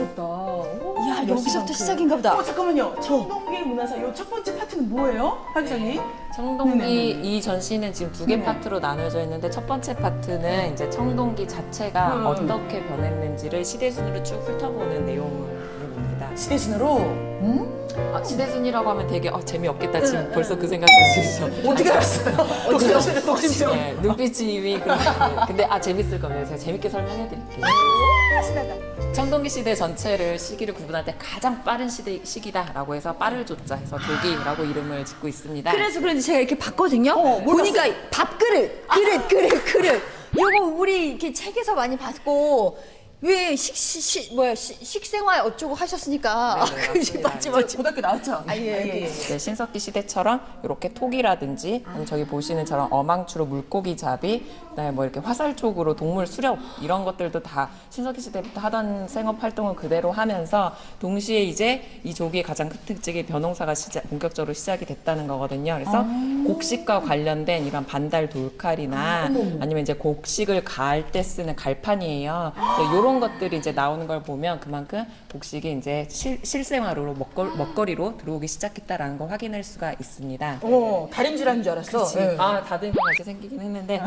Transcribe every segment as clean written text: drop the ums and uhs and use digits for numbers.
멋있었다. 오, 이야, 여기서부터 시작인가 보다. 잠깐만요. 청동기 문화사 요 첫 번째 파트는 뭐예요? 박 기자님? 청동기 네네네. 이 전시는 지금 두 개 네네. 파트로 나눠져 있는데 첫 번째 파트는 이제 청동기 자체가 어떻게 변했는지를 시대순으로 쭉 훑어보는 내용을 봅니다. 시대순으로? 시대순이라고 하면 되게 재미없겠다 지금 벌써 그 생각 드시죠? 어떻게 알았어요? 독심증. 네, 눈빛이 이미 근데 재밌을 겁니다. 제가 재밌게 설명해 드릴게요. 청동기 시대 전체를 시기를 구분할 때 가장 빠른 시기다라고 해서 빠를 조자 해서 조기라고 이름을 짓고 있습니다. 그래서 그런지 제가 이렇게 봤거든요. 몰랐어요. 보니까 밥그릇, 그릇. 이거 우리 이렇게 책에서 많이 봤고 왜 식생활 어쩌고 하셨으니까. 네네, 맞습니다. 맞지. 고등학교 나왔죠? 예. 네, 신석기 시대처럼 이렇게 톡이라든지 저기 보시는 처럼 어망추로 물고기 잡이, 그다음에 뭐 이렇게 화살 쪽으로 동물 수렵 이런 것들도 다 신석기 시대부터 하던 생업 활동을 그대로 하면서 동시에 이제 이 조기의 가장 큰 특징이 벼농사가 본격적으로 시작이 됐다는 거거든요. 그래서 곡식과 관련된 이런 반달 돌칼이나 아니면 이제 곡식을 갈 때 쓰는 갈판이에요. 이런 것들이 이제 나오는 걸 보면 그만큼 곡식이 이제 실생활로 먹거리로 들어오기 시작했다라는 걸 확인할 수가 있습니다. 다림질하는 줄 알았어. 예. 다듬이같이 생기긴 했는데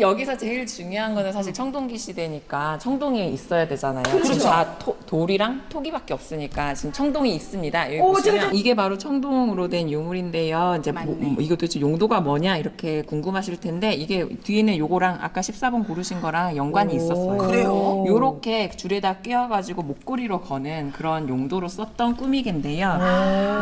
여기서 제일 중요한 거는 사실 청동기 시대니까 청동이 있어야 되잖아요. 그렇죠. 지금 다 돌이랑 토기밖에 없으니까 지금 청동이 있습니다. 여기 보시면 이게 바로 청동으로 된 유물인데요. 이제 이거 도대체 용도가 뭐냐 이렇게 궁금하실 텐데 이게 뒤에는 요거랑 아까 14번 고르신 거랑 연관이 있었어요. 그래요? 요렇게 줄에다 끼워가지고 목걸이로 거는 그런 용도로 썼던 꾸미개인데요.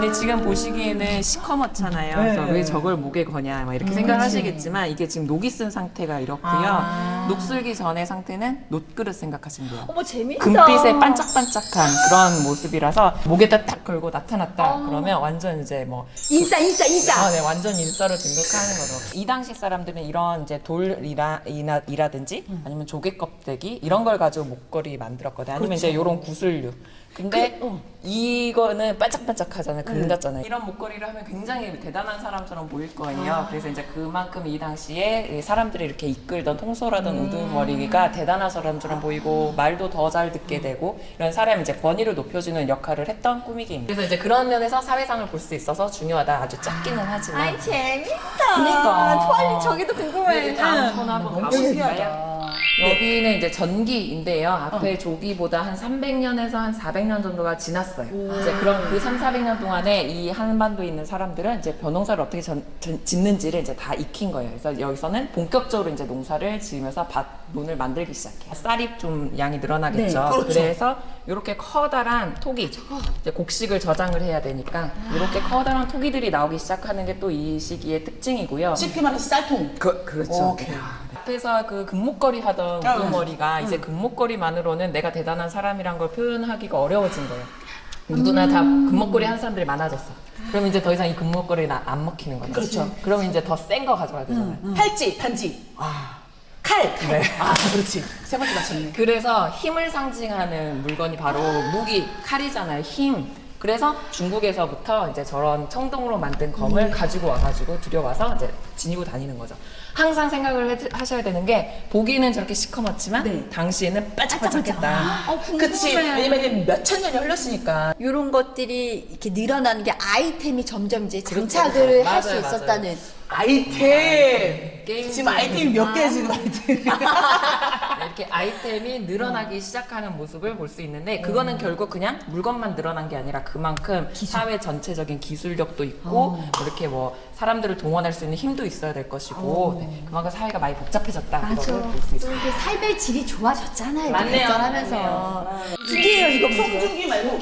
근데 지금 보시기에는 시커멓잖아요. 그래서 왜 저걸 목에 거냐 막 이렇게 생각하시겠지만 이게 지금 녹이 쓴 상태가 이렇고요. 녹슬기 전의 상태는 놋그릇 생각하시면 돼요. 어머, 재밌다. 금빛의 반짝반짝한 그런 모습이라서 목에다 딱 걸고 나타났다 그러면 완전 이제 뭐 인싸. 네, 완전 인싸로 등극하는 거죠. 이 당시 사람들은 이런 이제 돌이라든지 아니면 조개 껍데기 이런 걸 가지고 목걸이 만들었거든요. 아니면 이제 이런 구슬류. 근데 이거는 반짝반짝하잖아요. 금 같잖아요. 이런 목걸이를 하면 굉장히 대단한 사람처럼 보일 거예요. 그래서 이제 그만큼 이 당시에 사람들이 이렇게 이끌던 통솔하던 우두머리가 대단한 사람처럼 보이고 말도 더 잘 듣게 되고 이런 사람이 이제 권위를 높여주는 역할을 했던 꾸미기입니다. 그래서 이제 그런 면에서 사회상을 볼 수 있어서 중요하다. 아주 작기는 하지만. 아이, 재밌다. 그러니까. 빨리 저기도 궁금해. 다음 번 한번 가보실까요? 여기는 이제 전기인데요. 앞에 조기보다 한 300년에서 한 400년 정도가 지났어요. 이제 그럼 그 300~400년 동안에 이 한반도에 있는 사람들은 이제 벼농사를 어떻게 짓는지를 이제 다 익힌 거예요. 그래서 여기서는 본격적으로 이제 농사를 지으면서 논을 만들기 시작해요. 쌀이 좀 양이 늘어나겠죠. 네, 그렇죠. 그래서 이렇게 커다란 토기, 이제 곡식을 저장을 해야 되니까 이렇게 커다란 토기들이 나오기 시작하는 게 또 이 시기의 특징이고요. 쉽게 말해서 쌀통. 그렇죠. 오케이. 앞에서 그 금목걸이 하던 우두머리가 이제 금목걸이만으로는 내가 대단한 사람이란 걸 표현하기가 어려워진 거예요. 누구나 다 금목걸이 하는 사람들이 많아졌어. 그럼 이제 더 이상 이 금목걸이는 안 먹히는 거죠. 그렇죠. 그러면 이제 더 센 거 가져와야 되잖아요. 팔찌, 반지. 칼. 그렇지. 세 번째 맞췄네. 그래서 힘을 상징하는 물건이 바로 무기, 칼이잖아요. 힘. 그래서 중국에서부터 이제 저런 청동으로 만든 검을 가지고 와가지고 들여와서 이제 지니고 다니는 거죠. 항상 생각을 하셔야 되는 게 보기에는 저렇게 시커멓지만 당시에는 반짝반짝했다. 그치. 왜냐면 몇천 년이 흘렀으니까. 이런 것들이 이렇게 늘어나는 게 아이템이 점점 이제 그렇죠. 장착을 할 수 맞아요, 있었다는. 아이템. 게임 지금 아이템이 몇 개 지금 아이템. 이렇게 아이템이 늘어나기 시작하는 모습을 볼 수 있는데 그거는 결국 그냥 물건만 늘어난 게 아니라 그만큼 사회 전체적인 기술력도 있고 뭐 이렇게 뭐 사람들을 동원할 수 있는 힘도 있어야 될 것이고 네, 그만큼 사회가 많이 복잡해졌다. 맞아. 걸 볼 수 또 있어요. 이렇게 삶의 질이 좋아졌잖아요. 맞네요. 발전하면서. 기계예요, 이거 무슨 송중기 말고.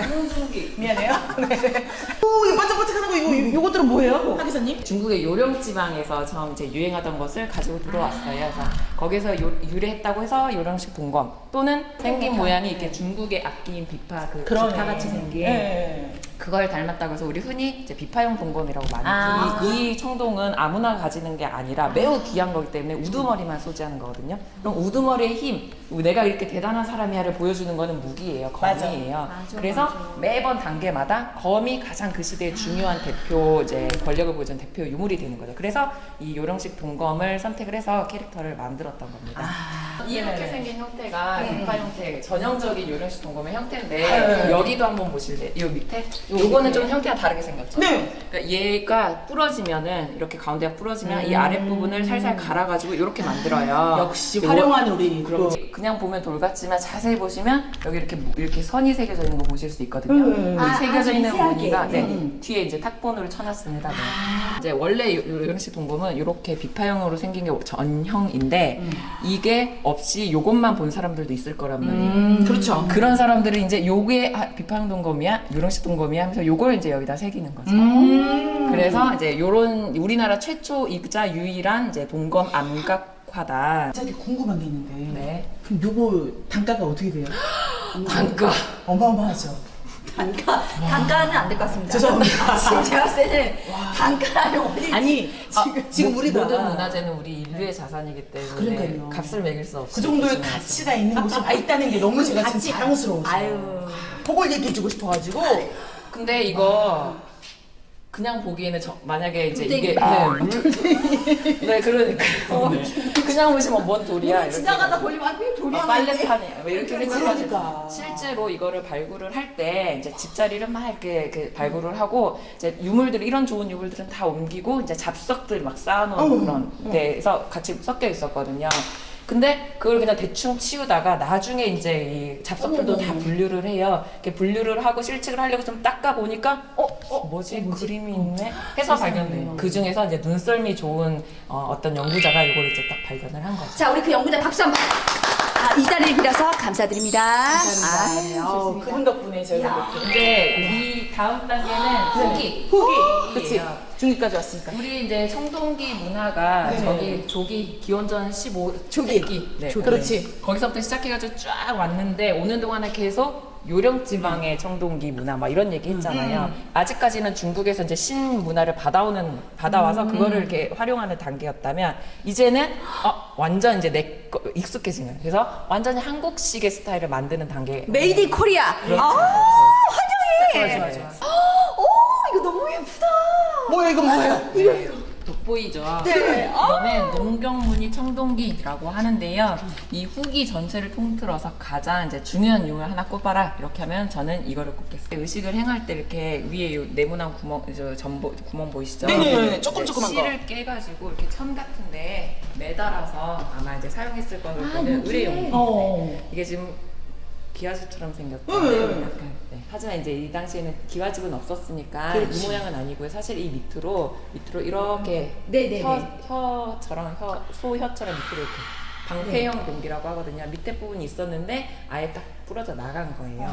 송중기. 미안해요. 네. 오, 이거 반짝반짝하는 거 요것들은 뭐예요? 박 기사님? 중국의 요령 지방에서 처음 이제 유행하던 것을 가지고 들어왔어요. 그래서 거기서 유래했다고 해서 요령식 동검 또는 생긴 모양이 이렇게 중국의 악기인 비파 그러네. 기타 같이 생긴 네. 그걸 닮았다고 해서 우리 흔히 이제 비파용 동검이라고 많이 이 청동은 아무나 가지는 게 아니라 매우 귀한 거기 때문에 우두머리만 소지하는 거거든요. 그럼 우두머리의 힘, 내가 이렇게 대단한 사람이야를 보여주는 보여주는 거는 무기예요. 맞아. 검이에요. 맞아, 그래서 맞아. 매번 단계마다 검이 가장 그 시대의 중요한 대표 이제 권력을 보여주는 대표 유물이 되는 거죠. 그래서 이 요령식 동검을 선택을 해서 캐릭터를 만들었던 겁니다. 이렇게 생긴 형태가 대파 형태 전형적인 요령식 동검의 형태인데 여기도 한번 보실래요? 이 밑에 요거는 좀 형태가 다르게 생겼죠. 네. 그러니까 얘가 부러지면은 이렇게 가운데가 부러지면 이 아랫 부분을 살살 갈아가지고 이렇게 만들어요. 역시 요거- 활용하는 우리 그럼 그냥 보면 돌 같지만 자세히 보시면 여기 이렇게 선이 새겨져 있는 거 보실 수 있거든요. 여기 아, 새겨져 있는 미세하게. 무늬가 뒤에 이제 탁본으로 쳐놨습니다. 네. 이제 원래 요령식 동검은 이렇게 비파형으로 생긴 게 전형인데 이게 없이 요것만 본 사람들도 있을 거란 말이에요. 그렇죠. 그런 사람들이 이제 요게 비파형 동검이야, 요령식 동검이야 하면서 요걸 이제 여기다 새기는 거죠. 그래서 이제 요런 우리나라 최초 입자 유일한 이제 동검 암각화다. 갑자기 궁금한 게 있는데. 네. 그럼 요거 단가가 어떻게 돼요? 단가. 어마어마하죠. 단가는 안 될 것 같습니다. 죄송합니다. 지금 제가 봤을 때는 단가는 어디 아니 지금 우리가 모든 문화재는 우리 인류의 자산이기 때문에 그러니까요. 값을 매길 수 없어요. 그 정도의 가치가 있는 곳이 있다는 게 너무 제가 지금 자랑스러워서. 아유. 그걸 얘기해주고 싶어가지고. 근데 이거 그냥 보기에는 만약에 이제 이게 네 그러니까 그냥 보시면 뭔 돌이야 이렇게 지나가다 보려면 아, 돌이 빨래판이야 뭐 이렇게 생각하시고 그러니까. 실제로 이거를 발굴을 할 때 이제 집자리를 막 이렇게 발굴을 하고 이제 유물들 이런 좋은 유물들은 다 옮기고 이제 잡석들 막 쌓아놓은 그런 데에서 같이 섞여 있었거든요. 근데 그걸 그냥 대충 치우다가 나중에 이제 이 잡석들도 다 분류를 해요. 이렇게 분류를 하고 실측을 하려고 좀 닦아 보니까 뭐지? 그림이 있네 해서 발견돼요. 그 중에서 이제 눈썰미 좋은 어떤 연구자가 이걸 이제 딱 발견을 한 거죠. 자, 우리 그 연구자 박수 한번. 이 자리를 빌어서 감사드립니다. 아유, 그분 덕분에 저희가 이렇게. 근데 이 다음 단계는 후기. 그치. 중기까지 왔으니까. 우리 이제 청동기 문화가 네. 저기 조기 기원전 15 조기. 네. 그렇지. 거기서부터 시작해가지고 쫙 왔는데 오는 동안에 계속 요령 지방의 청동기 문화 막 이런 얘기 했잖아요. 아직까지는 중국에서 이제 신문화를 받아와서 그거를 이렇게 활용하는 단계였다면 이제는 완전 이제 익숙해진 거예요. 그래서 완전히 한국식의 스타일을 만드는 단계. 메이드 인 코리아. 그렇죠. 환영해. 좋아. 이거 너무 예쁘다. 뭐야 이건 뭐예요? 돋보이죠. 네. 이거는 농경무늬 청동기라고 하는데요. 이 후기 전체를 통틀어서 가장 이제 중요한 유물 하나 꼽아라 이렇게 하면 저는 이거를 꼽겠어요. 의식을 행할 때 이렇게 위에 요 네모난 구멍 보이시죠? 네네네. 조그만 거. 실을 깨가지고 이렇게 천 같은데 매달아서 아마 이제 사용했을 거를 보는 의뢰용. 이게 지금 기와집처럼 생겼죠. 약간, 네. 하지만 이제 이 당시에는 기와집은 없었으니까 그렇지. 이 모양은 아니고요. 사실 이 밑으로 이렇게 네네네. 혀처럼 소혀처럼 밑으로 이렇게 방패형 동기라고 하거든요. 밑에 부분이 있었는데 아예 딱 부러져 나간 거예요.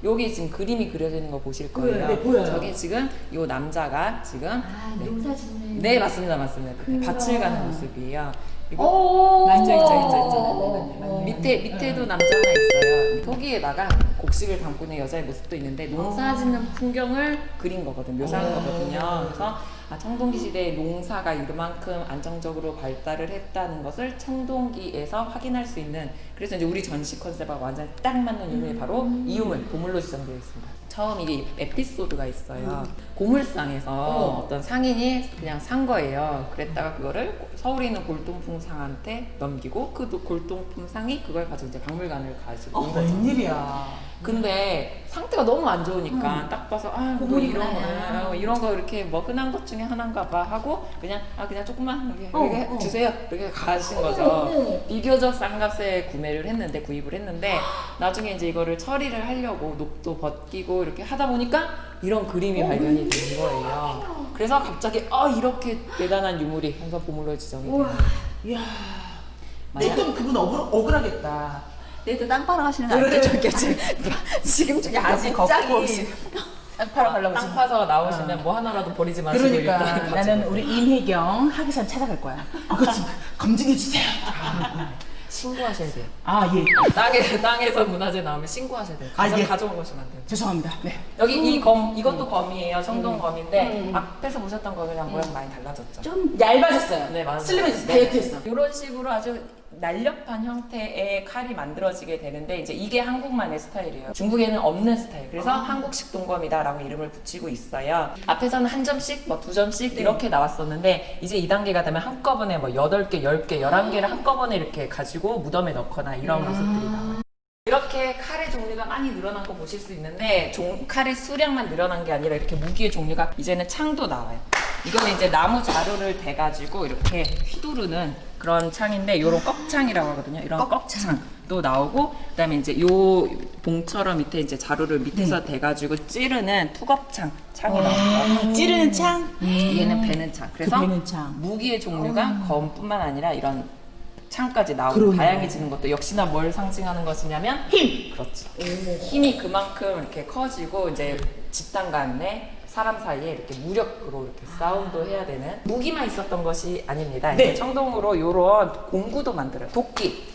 여기 지금 그림이 그려지는 거 보실 거예요. 네, 보여요. 저게 지금 이 남자가 지금 농사 짓는. 네 맞습니다. 밭을 가는 모습이에요. 오. 있죠. 밑에도 남자 하나 있어요. 토기에다가 곡식을 담고 있는 여자의 모습도 있는데 농사 짓는 풍경을 그린 거거든요. 묘사한 거거든요. 그래서 청동기 시대에 농사가 이만큼 안정적으로 발달을 했다는 것을 청동기에서 확인할 수 있는, 그래서 이제 우리 전시 컨셉하고 완전 딱 맞는 유물이 바로 이 유물, 고물로 지정되어 있습니다. 처음 이게 에피소드가 있어요. 고물상에서 어떤 상인이 그냥 산 거예요. 그랬다가 그거를 서울에 있는 골동품상한테 넘기고 그 골동품상이 그걸 가지고 이제 박물관을 가지고 온 거죠. 웬일이야. 근데 상태가 너무 안 좋으니까 딱 봐서 뭐 이런 거 이렇게 뭐 흔한 것 중에 하나인가 봐 하고 그냥 조금만 이렇게 주세요 이렇게 가신 거죠. 비교적 싼 값에 구입을 했는데 나중에 이제 이거를 처리를 하려고 녹도 벗기고 이렇게 하다 보니까 이런 그림이 발견이 된 거예요. 그래서 갑자기 이렇게 대단한 유물이 해서 보물로 지정이 돼요. 이야. 좀 그분 억울하겠다. 내일 땅 파러 가시는 안 되죠? 지금 좀 아직 겁고 없이 땅 파러 가려고 땅 파서 나오시면 뭐 하나라도 버리지 마시고 그러니까 일단 나는 우리 임혜경 하기산 찾아갈 거야. 그렇지. 검증해 주세요. 신고하셔야 돼요. 예. 땅에서 문화재 나오면 신고하셔야 돼요. 예. 가져온 것이면 안 돼요. 죄송합니다. 네. 여기 이것도 검이에요. 청동검인데 앞에서 보셨던 거랑 모양 많이 달라졌죠. 좀 얇아졌어요. 네, 맞아요. 슬림해졌어요. 네. 다이어트했어. 이런 식으로 아주 날렵한 형태의 칼이 만들어지게 되는데 이제 이게 한국만의 스타일이에요. 중국에는 없는 스타일. 그래서 한국식 동검이다라고 이름을 붙이고 있어요. 앞에서는 한 점씩, 뭐 두 점씩 이렇게 나왔었는데 이제 2단계가 되면 한꺼번에 뭐 8개, 10개, 11개를 한꺼번에 이렇게 가지고 무덤에 넣거나 이런 모습들이 나와요. 이렇게 칼의 종류가 많이 늘어난 거 보실 수 있는데 칼의 수량만 늘어난 게 아니라 이렇게 무기의 종류가 이제는 창도 나와요. 이거는 이제 나무 자루를 대가지고 이렇게 휘두르는 그런 창인데 이런 꺽창이라고 하거든요. 이런 꺽창도 나오고 그다음에 이제 요 봉처럼 밑에 이제 자루를 밑에서 대가지고 찌르는 투겁창 창이 나와요. 찌르는 창? 얘는 베는 창. 그래서 베는 창. 무기의 종류가 검뿐만 아니라 이런 창까지 나오고 그러네. 다양해지는 것도 역시나 뭘 상징하는 것이냐면 힘! 그렇죠. 힘이 그만큼 이렇게 커지고 이제 집단 간에 사람 사이에 이렇게 무력으로 이렇게 싸움도 해야 되는 무기만 있었던 것이 아닙니다. 네. 이제 청동으로 이런 공구도 만들어요. 도끼.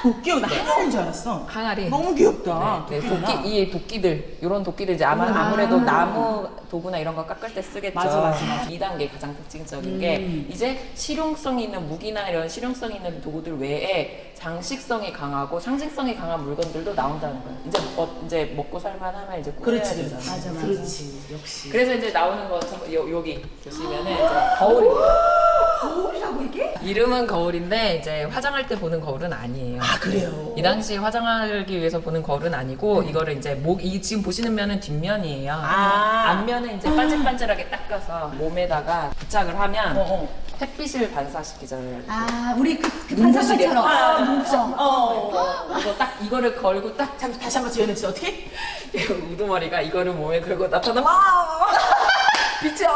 도끼? 나 항아리인 줄 알았어. 항아리. 너무 귀엽다. 네, 도끼구나. 도끼, 이 도끼들, 이런 도끼들 이제 아무래도 나무 도구나 이런 거 깎을 때 쓰겠죠. 맞아. 2단계 가장 특징적인 게 이제 실용성이 있는 무기나 이런 실용성이 있는 도구들 외에 장식성이 강하고 상징성이 강한 물건들도 나온다는 거예요. 이제 먹고 살만하면 이제 꾸며야 그렇지. 되잖아요. 맞아. 그렇지. 역시. 그래서 이제 나오는 거 여기 보시면은 이제 거울입니다. 거울이라고 이게? 이름은 거울인데 이제 화장할 때 보는 거울은 아니에요. 아, 그래요? 이 당시에 화장하기 위해서 보는 거울은 아니고 이거를 이제 이 지금 보시는 면은 뒷면이에요. 아. 앞면은 이제 반질반질하게 닦아서 몸에다가 부착을 하면 어. 햇빛을 반사시키잖아요. 아, 우리 그 눈부시게. 반사판처럼. 눈부셔. 이거 딱 이거를 걸고 딱 다시 한번 재현해주세요. 어떻게? 우두머리가 이거를 몸에 걸고 나타나면 비쳐.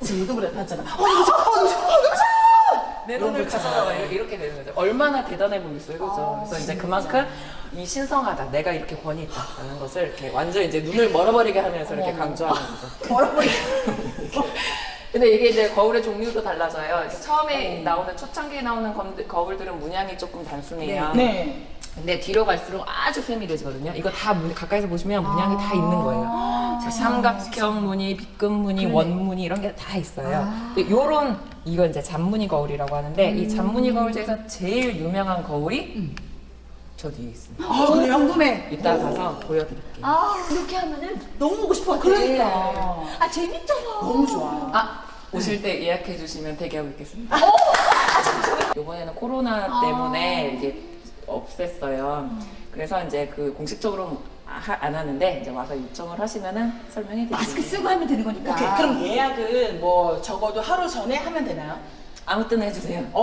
지금 이거보다 낫잖아. 내 너무 눈을 그렇잖아. 찾아봐 이렇게 되는 거죠. 얼마나 대단해 보이겠어요, 그죠? 그래서 이제 그만큼 이 신성하다, 내가 이렇게 권위 있다라는 것을 이렇게 완전 이제 눈을 멀어버리게 하면서 이렇게 강조하는 거죠. 멀어버리게. 근데 이게 이제 거울의 종류도 달라져요. 처음에 나오는 초창기에 나오는 거울들은 문양이 조금 단순해요. 네. 근데 뒤로 갈수록 아주 세밀해지거든요. 이거 다 가까이서 보시면 문양이 다 있는 거예요. 삼각형 무늬, 빗금 무늬, 원무늬 이런 게 다 있어요. 근데 이건 이제 잔무늬 거울이라고 하는데 이 잔무늬 거울 중에서 제일 유명한 거울이 저 뒤에 있습니다. 아, 그래요? 궁금해. 이따 가서 보여드릴게요. 아, 이렇게 하면은 너무 보고 싶어. 그러니까. 아, 재밌잖아. 너무 좋아. 오실 때 예약해 주시면 대기하고 있겠습니다. 이번에는 코로나 때문에 이게 없앴어요. 그래서 이제 그 공식적으로 안 하는데 이제 와서 요청을 하시면은 설명해 드릴게요. 마스크 쓰고 하면 되는 거니까. 오케이. 그럼 예약은 뭐 적어도 하루 전에 하면 되나요? 아무 때나 해주세요. 그럼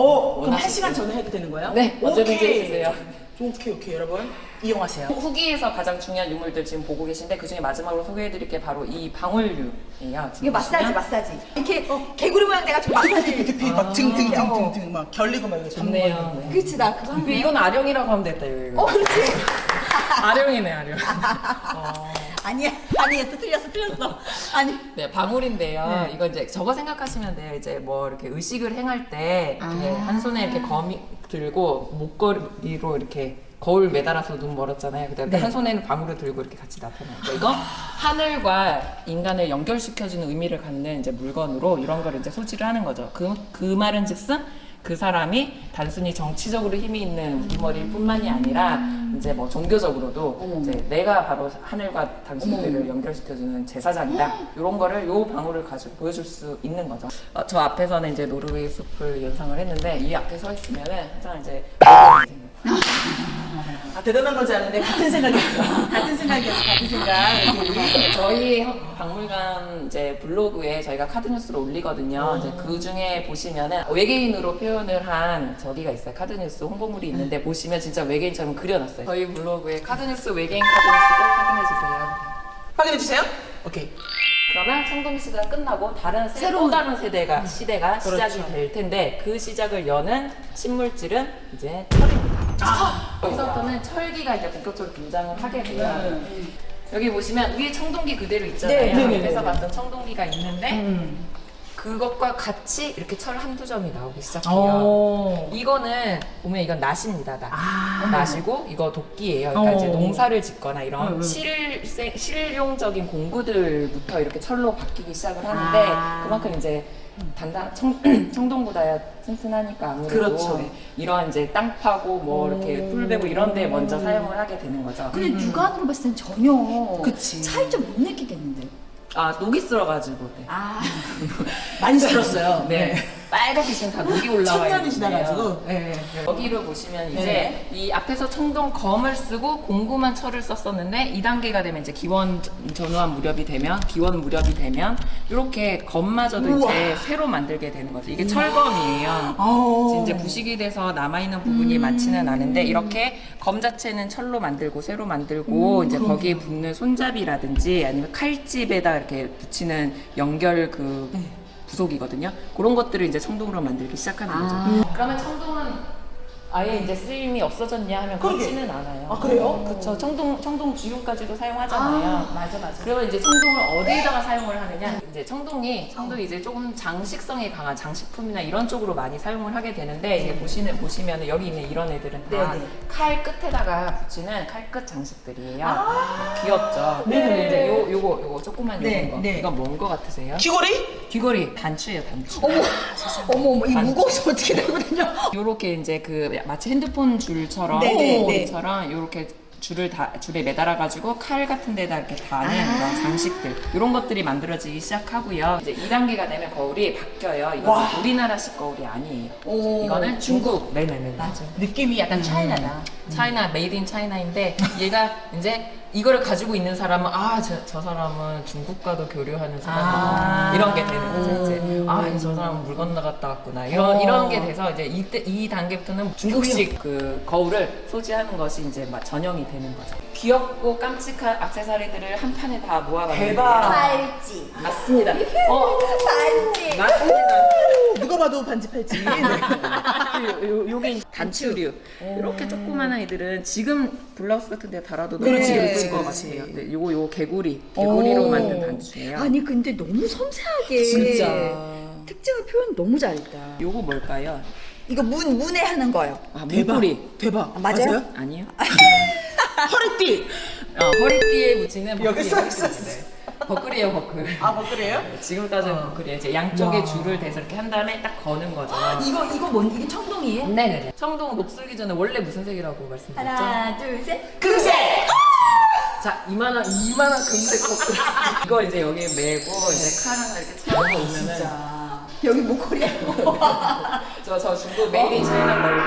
원하실 1시간 때. 전에 해도 되는 거예요? 네, 언제든지 오케이. 해주세요. 오케이, 여러분. 이용하세요. 후기에서 가장 중요한 유물들 지금 보고 계신데 그 중에 마지막으로 소개해드릴 게 바로 이 방울류예요. 이게 마사지. 이렇게 개구리 모양 돼가지고 마사지. 두피 막 등 막 결리고 막 이렇게 좋네요. 네. 그치, 나 그거 하네. 이건 아령이라고 하면 됐다 이거. 그렇지. 아령이네 아령. 아니야, 또 틀렸어. 아니. 네, 방울인데요. 이거 이제 저거 생각하시면 돼요. 이제 뭐 이렇게 의식을 행할 때 이렇게 한 손에 이렇게 거미 들고 목걸이로 이렇게 거울 매달아서 눈 멀었잖아요. 그다음에 한 손에는 방울을 들고 이렇게 같이 나타나요. 이거 하늘과 인간을 연결시켜주는 의미를 갖는 이제 물건으로 이런 걸 이제 소지를 하는 거죠. 그 말은즉슨 그 사람이 단순히 정치적으로 힘이 있는 우두머리일 뿐만이 아니라 이제 뭐 종교적으로도 이제 내가 바로 하늘과 당신들을 연결시켜주는 제사장이다. 이런 거를 요 방울을 가지고 보여줄 수 있는 거죠. 저 앞에서는 이제 노르웨이 숲을 연상을 했는데 이 앞에 서 있으면은 항상 이제 대단한 건지 아는데 같은 생각이었어. 같은 생각. 저희 박물관 이제 블로그에 저희가 카드뉴스를 올리거든요. 이제 그 중에 보시면은 외계인으로 표현을 한 저기가 있어요. 카드뉴스 홍보물이 있는데 보시면 진짜 외계인처럼 그려놨어요. 저희 블로그에 카드뉴스 외계인 카드뉴스 꼭 확인해주세요. 확인해주세요. 오케이. 그러면 청동 시대가 끝나고 또 다른 시대가 시작이 될 텐데 그 시작을 여는 신물질은 이제 철입니다. 여기서부터는 철기가 이제 본격적으로 등장을 하게 돼요. 여기 보시면 위에 청동기 그대로 있잖아요. 네. 앞에서 봤던 청동기가 있는데 그것과 같이 이렇게 철 한두 점이 나오기 시작해요. 오. 이거는 보면 이건 낫입니다. 낫. 아. 낫이고 이거 도끼예요. 그러니까 이제 어. 농사를 짓거나 이런 응. 실용적인 공구들부터 이렇게 철로 바뀌기 시작을 하는데 아. 그만큼 이제 청동보다야 튼튼하니까 아무래도 그렇죠. 네, 이런 이제 땅 파고 뭐 이렇게 풀 베고 이런 데 먼저 사용을 하게 되는 거죠. 근데 육안으로 봤을 땐 전혀 그치. 차이점 못 느끼겠는데. 아 녹이 쓸어가지고 네. 아, 많이 들었어요. 네. 빨갛게 지금 다 녹이 올라와 천년이 있는데요. 지나가지고. 네. 여기를 보시면 이제 네. 이 앞에서 청동 검을 쓰고 공구만 철을 썼었는데 2단계가 되면 이제 기원 전후한 무렵이 되면 이렇게 검마저도 우와. 이제 새로 만들게 되는 거죠. 이게 철검이에요. 어. 이제 부식이 돼서 남아있는 부분이 많지는 않은데 이렇게 검 자체는 철로 만들고 새로 만들고 이제 거기에 붙는 손잡이라든지 아니면 칼집에다 이렇게 붙이는 연결 그 부속이거든요. 그런 것들을 이제 청동으로 만들기 시작하는 거죠. 그러면 청동은 아예 이제 쓰임이 없어졌냐 하면 그러게. 그렇지는 않아요. 아, 그래요? 그렇죠. 청동 주용까지도 사용하잖아요. 맞아. 그러면 이제 청동을 어디에다가 사용을 하느냐? 이제 청동이 이제 조금 장식성이 강한 장식품이나 이런 쪽으로 많이 사용을 하게 되는데 이게 보시면은 여기 있는 이런 애들은 다 네네. 칼 끝에다가 붙이는 칼끝 장식들이에요. 귀엽죠. 네네. 근데 이제 요거 조그만 네, 거. 네. 이건 뭔 거 같으세요? 귀걸이? 귀걸이 단추예요, 단추. 어머, 이 무거워서 어떻게 들고 다녀? 요렇게 이제 그 마치 핸드폰 줄처럼 네. 요렇게 줄에 매달아 가지고 칼 같은 데다 이렇게 다는 그런 장식들 이런 것들이 만들어지기 시작하고요. 이제 2단계가 되면 거울이 바뀌어요. 이건 와. 우리나라식 거울이 아니에요. 오. 이거는 중국. 네네네. 맞아. 느낌이 약간 차이나다. 차이나 메이드 인 차이나인데 얘가 이제 이거를 가지고 있는 사람은 저 사람은 중국과도 교류하는 사람이구나 이런 게 되는 거죠. 이제 저 사람은 물 건너갔다 왔구나 이런 게 돼서 이제 이 단계부터는 중국식 그 거울을 소지하는 것이 이제 막 전형이 되는 거죠. 귀엽고 깜찍한 액세서리들을 한 판에 다 모아봤는데 대박. 팔찌. 맞습니다. 팔찌. 맞습니다. 누가 봐도 반지팔찌. 네. 요게 단추류. 이렇게 조그만한 애들은 지금 블라우스 같은 데 달아도 너무 그렇지, 예쁠 그렇지, 것 그렇지. 같아요. 네, 요거 개구리로 만든 단추예요. 아니 근데 너무 섬세하게 진짜. 특징을 표현 너무 잘했다. 요거 뭘까요? 이거 문에 하는 거예요. 대박. 문고리. 대박. 맞아요? 아니요. 허리띠. 허리띠에 붙이는 여기 써 버클이 있었어. 버클이에요, 버클. 아, 버클이에요? 지금 따지면 버클이에요. 이제 양쪽에 와. 줄을 대서 이렇게 한 다음에 딱 거는 거죠. 이게 청동이에요? 네네네. 청동 녹슬기 전에 원래 무슨 색이라고 말씀드렸죠? 하나, 둘, 셋. 금색. 자, 이만한 금색 버클. 이거 이제 여기에 매고 이제 칼 하나 이렇게 잡아오면은 여기 목걸이야. 저 중국 메이드 인 차이나 걸고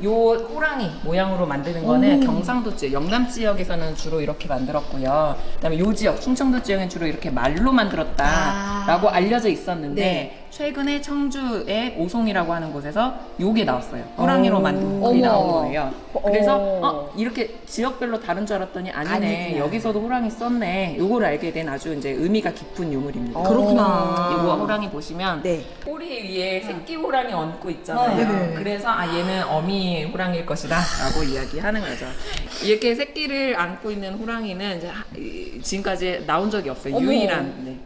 요 호랑이 모양으로 만드는 거는 경상도 지역, 영남 지역에서는 주로 이렇게 만들었고요. 그다음에 요 지역, 충청도 지역은 주로 이렇게 말로 만들었다라고 알려져 있었는데 네. 최근에 청주의 오송이라고 하는 곳에서 요게 나왔어요. 호랑이로 만든 글이 나온 거예요. 그래서 이렇게 지역별로 다른 줄 알았더니 아니네. 아니구나. 여기서도 호랑이 썼네. 요거를 알게 된 아주 이제 의미가 깊은 유물입니다. 그렇구나. 이거 호랑이 보시면 네. 꼬리 위에 새끼 호랑이 얹고 있잖아요. 네네. 그래서 얘는 어미 호랑이일 것이다 라고 이야기하는 거죠. 이렇게 새끼를 안고 있는 호랑이는 이제 지금까지 나온 적이 없어요. 유일한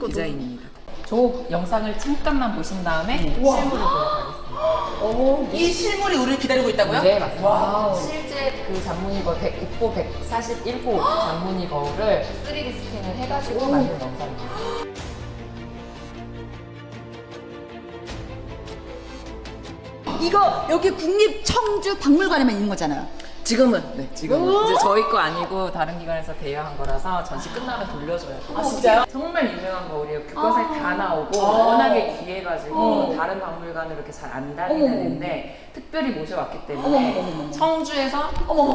디자인입니다. 저 영상을 잠깐만 보신 다음에 실물을 보여드리겠습니다. 이 실물이 우리를 기다리고 있다고요? 네, 맞습니다. 실제 그 잔무늬 거울, 입고 141호 잔무늬 거울을 3D 스캔을 해가지고 만든 영상입니다. 이거 여기 국립청주박물관에만 있는 거잖아요. 지금은 이제 저희 거 아니고 다른 기관에서 대여한 거라서 전시 끝나면 돌려줘요. 아, 진짜요? 정말 유명한 거울이에요. 교과서에 다 나오고 워낙에 귀해가지고 다른 박물관으로 이렇게 잘 안 다니는데 특별히 모셔왔기 때문에 청주에서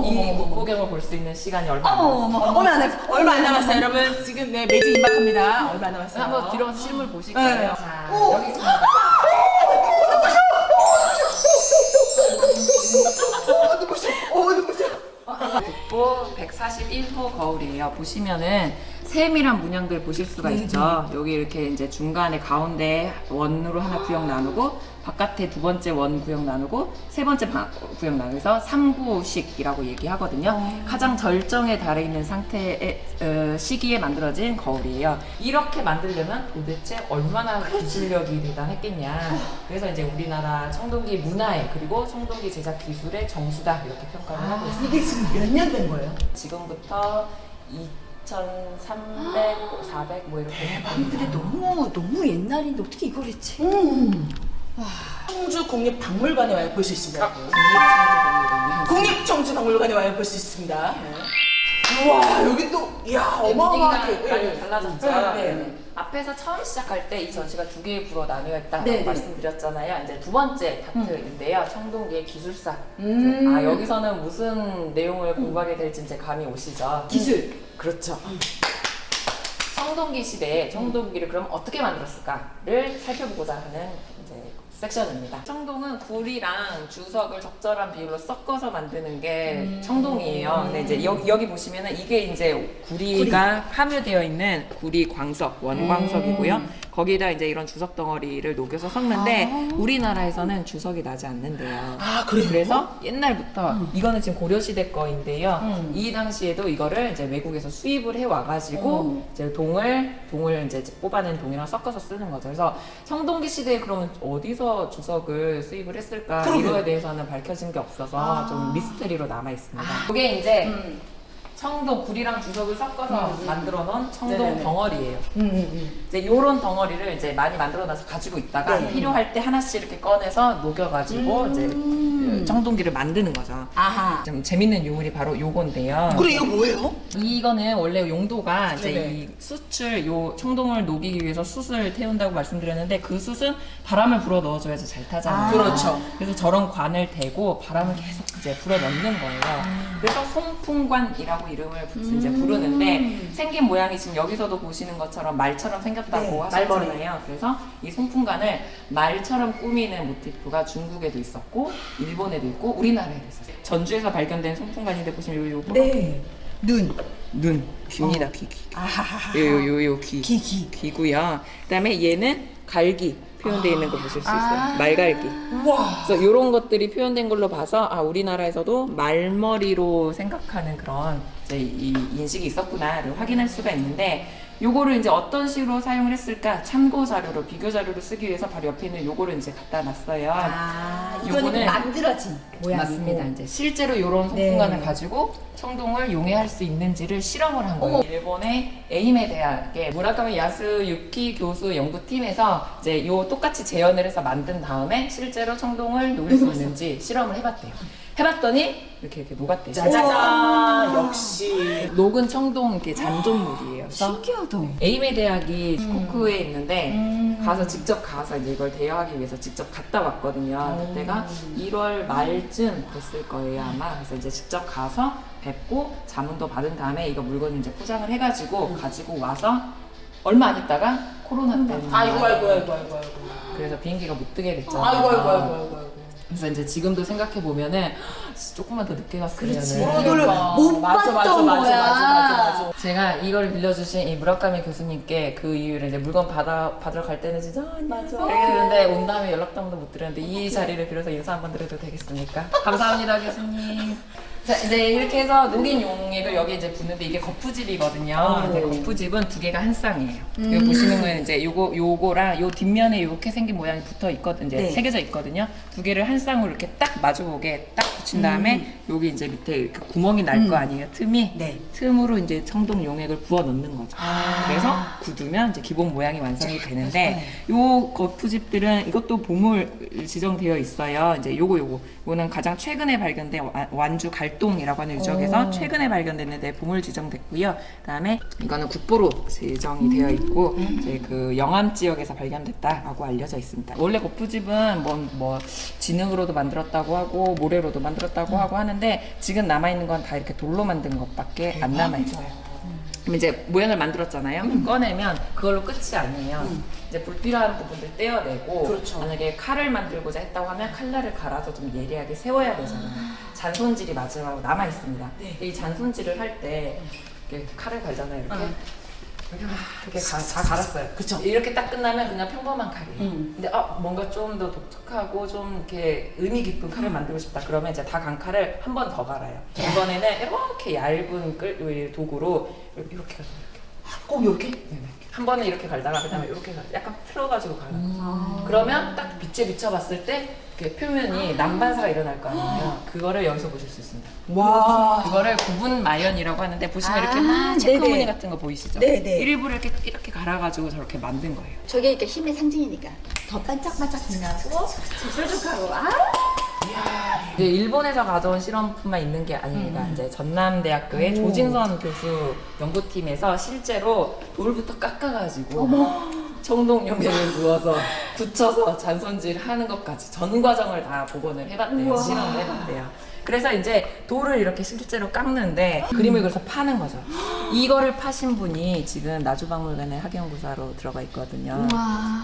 이 국보경을 볼 수 있는 시간이 얼마 안 남았어요. 얼마 안 남았어요, 여러분. 지금 매진 임박합니다. 얼마 안 남았어요. 한번 뒤로 가서 실물 보실까요? 네. 자, 여기 있습니다. 국보 141호 거울이에요. 보시면은 세밀한 문양들 보실 수가 있죠. 여기 이렇게 이제 중간에 가운데 원으로 하나 구역 나누고 바깥에 두 번째 원 구역 나누고 세 번째 구역 나누어서 3구식이라고 얘기하거든요. 가장 절정에 달해 있는 상태의 시기에 만들어진 거울이에요. 이렇게 만들려면 도대체 얼마나 기술력이 대단했겠냐. 그래서 이제 우리나라 청동기 문화에 그리고 청동기 제작 기술의 정수다 이렇게 평가를 하고 있습니다. 이게 지금 몇 년 된 거예요? 지금부터 2,300, 400 뭐 이렇게. 아니 근데 너무 옛날인데 어떻게 이걸 했지? 청주 국립박물관에 와야 볼 수 있습니다. 국립청주박물관이요. 국립청주박물관에 와야 볼 수 있습니다. 우와 여기 또 이야 어마어마하게 분위기가 많이 달라졌죠. 네. 앞에서 처음 시작할 때 이 전시가 두 개의 부로 나뉘어 있다고 네, 네. 말씀드렸잖아요. 이제 두 번째 파트인데요. 청동기의 기술사. 아 여기서는 무슨 내용을 공부하게 될지 이제 감이 오시죠. 기술. 그렇죠. 청동기 시대에 청동기를 그럼 어떻게 만들었을까를 살펴보고자 하는 이제 섹션입니다. 청동은 구리랑 주석을 적절한 비율로 섞어서 만드는 게 청동이에요. 근데 이제 여기 보시면은 이게 이제 구리가 함유되어 있는 구리 광석, 원광석이고요. 거기다 이제 이런 주석 덩어리를 녹여서 섞는데 우리나라에서는 주석이 나지 않는데요. 아 그래요? 그래서 옛날부터 이거는 지금 고려 시대 거인데요. 이 당시에도 이거를 이제 외국에서 수입을 해 와가지고 이제 동을 이제 뽑아낸 동이랑 섞어서 쓰는 거죠. 그래서 청동기 시대에 그러면 어디서 주석을 수입을 했을까 이거에 대해서는 밝혀진 게 없어서 좀 미스터리로 남아 있습니다. 이게 이제 청동 구리랑 주석을 섞어서 만들어 놓은 청동 네네네. 덩어리예요. 이제 요런 덩어리를 이제 많이 만들어 놔서 가지고 있다가 네. 필요할 때 하나씩 이렇게 꺼내서 녹여가지고 이제 그 청동기를 만드는 거죠. 아하. 좀 재밌는 유물이 바로 요건데요. 그래 이거 뭐예요? 이거는 원래 용도가 이제 네네. 이 숯을 요 청동을 녹이기 위해서 숯을 태운다고 말씀드렸는데 그 숯은 바람을 불어 넣어줘야지 잘 타잖아요. 그렇죠. 그래서 저런 관을 대고 바람을 계속 이제 불어 넣는 거예요. 그래서 송풍관이라고 이름을 이제 부르는데 생긴 모양이 지금 여기서도 보시는 것처럼 말처럼 생겼다고 네, 하셨잖아요. 그래서 이 송풍관을 말처럼 꾸미는 모티프가 중국에도 있었고 일본에도 있고 우리나라에도 있었어요. 전주에서 발견된 송풍관인데 보시면 요 네. 눈 귀입니다. 귀. 아하하. 요 귀. 귀. 귀고요. 그다음에 얘는 갈기 표현되어 있는 거 보실 수 있어요. 말갈기. 우와. 그래서 이런 것들이 표현된 걸로 봐서 아 우리나라에서도 말머리로 생각하는 그런 이제 이 인식이 있었구나를 확인할 수가 있는데 요거를 이제 어떤 식으로 사용을 했을까 참고 자료로 비교 자료로 쓰기 위해서 바로 옆에 있는 요거를 이제 갖다 놨어요. 아, 이거는 요거는 만들어진 모양이고. 맞습니다. 이제 실제로 이런 송풍관을 네. 가지고 청동을 용해할 수 있는지를 실험을 한 거예요. 일본의 에이메 대학의 무라카미 야스유키 교수 연구팀에서 이제 요 똑같이 재현을 해서 만든 다음에 실제로 청동을 녹일 수 있는지 실험을 해봤대요. 해봤더니 이렇게 녹았대요. 짜자잔 역시 녹은 청동 이렇게 잔존물이에요. 그래서 신기하다. 에이메 대학이 시코쿠에 있는데 가서 직접 가서 이제 이걸 대여하기 위해서 직접 갔다 왔거든요. 그때가 1월 말쯤 됐을 거예요 아마. 그래서 이제 직접 가서 뵙고 자문도 받은 다음에 이거 물건을 이제 포장을 해가지고 가지고 와서 얼마 안 있다가 코로나 때문에 아이고. 그래서 비행기가 못 뜨게 됐잖아요. 아이고. 그래서 이제 지금도 생각해 보면은 조금만 더 늦게 갔으면 그렇지. 이거를 못 봤던 거야. 맞아. 제가 이걸 빌려주신 이 무라카미 교수님께 그 이유를 이제 물건 받으러 갈 때는 진짜 맞아. 이렇게 되는데 온 다음에 연락도 한 번도 못 드렸는데 이 자리를 빌어서 인사 한번 드려도 되겠습니까? 감사합니다 교수님. 자 이제 이렇게 해서 녹인 용액을 여기 이제 붓는데 이게 거푸집이거든요. 근데 거푸집은 두 개가 한 쌍이에요. 여기 보시는 거는 이제 요거랑 요 뒷면에 이렇게 생긴 모양이 붙어 있거든요. 이제 네. 새겨져 있거든요. 두 개를 한 쌍으로 이렇게 딱 마주보게 딱 붙인 다음에 여기 이제 밑에 이렇게 구멍이 날 거 아니에요. 틈이. 네. 틈으로 이제 청동 용액을 부어 넣는 거죠. 그래서 굳으면 이제 기본 모양이 완성이 되는데 요 거푸집들은 이것도 보물 지정되어 있어요. 이제 요거는 가장 최근에 발견된 완주 갈동이라고 하는 유적에서 최근에 발견됐는데 보물 지정됐고요. 그다음에 이거는 국보로 지정이 되어 있고 이제 그 영암 지역에서 발견됐다라고 알려져 있습니다. 원래 거푸집은 뭐 진흙으로도 만들었다고 하고 모래로도 만들었다고 하고 하는데 지금 남아 있는 건 다 이렇게 돌로 만든 것밖에 안 남아 있어요. 그럼 이제 모양을 만들었잖아요. 꺼내면 그걸로 끝이 아니에요. 이제 불필요한 부분들 떼어내고 그렇죠. 만약에 칼을 만들고자 했다고 하면 칼날을 갈아서 좀 예리하게 세워야 되잖아요. 잔손질이 마지막으로 남아 있습니다. 이 잔손질을 할 때 이렇게 칼을 갈잖아요. 이렇게 이렇게 다 갈았어요. 그쵸. 이렇게 딱 끝나면 그냥 평범한 칼이에요. 근데 뭔가 좀 더 독특하고 좀 이렇게 의미 깊은 칼을 만들고 싶다. 그러면 이제 다 간 칼을 한 번 더 갈아요. 이번에는 이렇게 얇은 도구로 이렇게 가서 꼭 이렇게? 한 번은 이렇게 갈다가 그다음에 이렇게 약간 틀어가지고 가는 거예요. 그러면 딱 빛에 비춰봤을 때 이렇게 표면이 남반사가 일어날 거 아니에요. 그거를 여기서 보실 수 있습니다. 와. 이거를 구분 마연이라고 하는데 보시면 이렇게 아, 막 체크무늬 네네. 같은 거 보이시죠? 네네. 일부러 이렇게 갈아가지고 저렇게 만든 거예요. 저게 이렇게 힘의 상징이니까 더 반짝반짝 빛나고 뾰족하고 이제 일본에서 가져온 실험품만 있는 게 아닙니다. 이제 전남대학교의 조진선 교수 연구팀에서 실제로 돌부터 깎아가지고 청동용액을 부어서 굳혀서 잔손질 하는 것까지 전 과정을 다 복원을 해봤대요. 실험을 해봤대요. 그래서 이제 돌을 이렇게 실제로 깎는데 그림을 그래서 파는 거죠. 이거를 파신 분이 지금 나주박물관에 학연구사로 들어가 있거든요.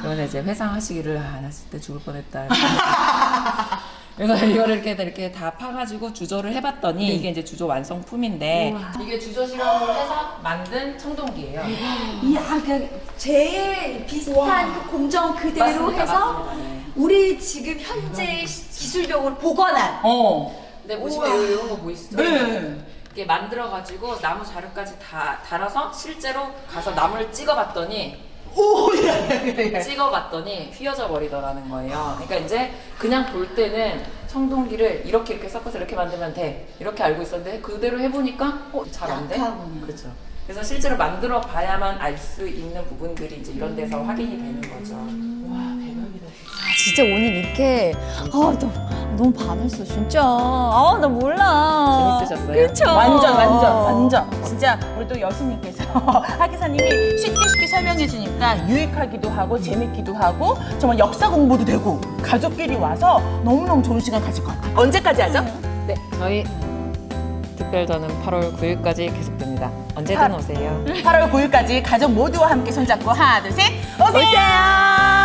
그러면 이제 회상하시기를 나 진짜 죽을 뻔했다. 그래서 이거를 이렇게 다 파가지고 주조를 해봤더니 이게 이제 주조 완성품인데 이게 주조 실험을 해서 만든 청동기예요. 이야, 제일 비슷한 그 공정 그대로 맞습니다, 해서 맞습니다. 네. 우리 지금 현재 기술력으로 복원한 근데 보시면 이런 거 보이시죠? 네. 이게 만들어가지고 나무 자루까지 다 달아서 실제로 가서 나무를 찍어봤더니 찍어봤더니 휘어져 버리더라는 거예요. 그러니까 이제 그냥 볼 때는 청동기를 이렇게 섞어서 이렇게 만들면 돼 이렇게 알고 있었는데 그대로 해보니까 잘 안 돼. 약하구나. 그렇죠. 그래서 실제로 만들어 봐야만 알 수 있는 부분들이 이제 이런 데서 확인이 되는 거죠. 와, 대박이다. 진짜 오늘 이렇게 너무 반했어 진짜. 나 몰라. 재밌으셨어요? 그쵸? 완전. 진짜 우리 또 여수님께서 하기사님이 쉽게 설명해 주니까 유익하기도 하고 재밌기도 하고 정말 역사 공부도 되고 가족끼리 와서 너무너무 좋은 시간 가질 것 같아요. 언제까지 하죠? 네, 저희 특별전은 8월 9일까지 계속됩니다. 언제든 오세요. 8월 9일까지 가족 모두와 함께 손잡고 하나, 둘, 셋, 오세요!